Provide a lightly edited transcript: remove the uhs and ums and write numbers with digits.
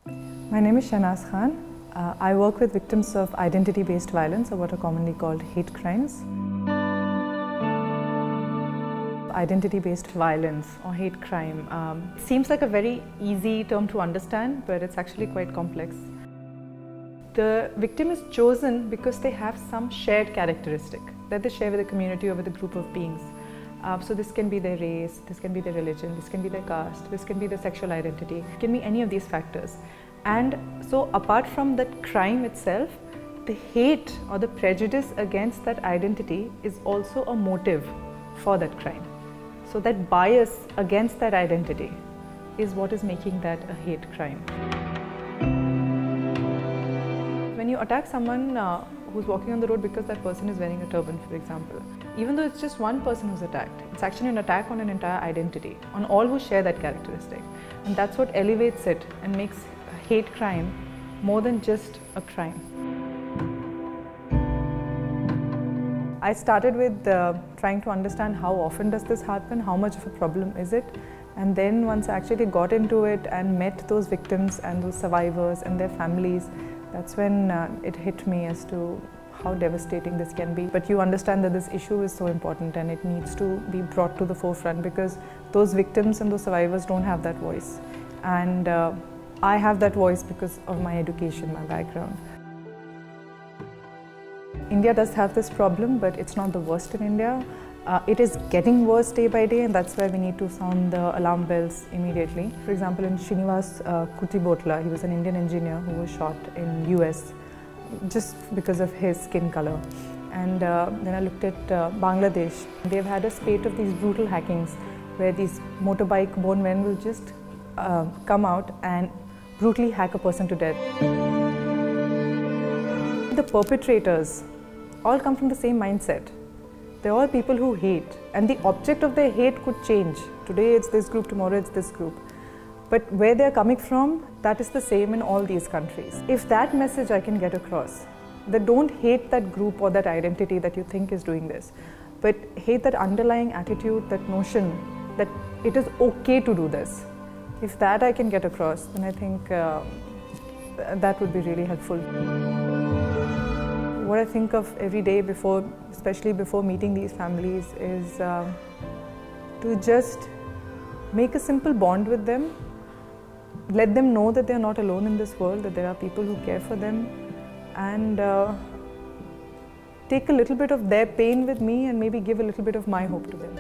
My name is Shehnaaz Khan. I work with victims of identity-based violence, or what are commonly called hate crimes. Identity-based violence or hate crime seems like a very easy term to understand, but it's actually quite complex. The victim is chosen because they have some shared characteristic that they share with the community or with a group of beings. So this can be their race, this can be their religion, this can be their caste, this can be their sexual identity, it can be any of these factors. And so apart from that crime itself, the hate or the prejudice against that identity is also a motive for that crime. So that bias against that identity is what is making that a hate crime. When you attack someone who's walking on the road because that person is wearing a turban, for example, even though it's just one person who's attacked, it's actually an attack on an entire identity, on all who share that characteristic. And that's what elevates it and makes hate crime more than just a crime. I started with trying to understand how often does this happen, how much of a problem is it, and then once I actually got into it and met those victims and those survivors and their families, that's when it hit me as to how devastating this can be. But you understand that this issue is so important and it needs to be brought to the forefront because those victims and those survivors don't have that voice. And I have that voice because of my education, my background. India does have this problem, but it's not the worst in India. It is getting worse day by day, and that's why we need to sound the alarm bells immediately. For example, in Srinivas Kutibotla, he was an Indian engineer who was shot in US just because of his skin color. And then I looked at Bangladesh. They've had a spate of these brutal hackings where these motorbike-born men will just come out and brutally hack a person to death. The perpetrators all come from the same mindset. They're all people who hate, and the object of their hate could change. Today it's this group, tomorrow it's this group. But where they're coming from, that is the same in all these countries. If that message I can get across, that don't hate that group or that identity that you think is doing this, but hate that underlying attitude, that notion that it is okay to do this. If that I can get across, then I think that would be really helpful. What I think of every day before, especially before meeting these families, is to just make a simple bond with them, let them know that they're not alone in this world, that there are people who care for them, and take a little bit of their pain with me and maybe give a little bit of my hope to them.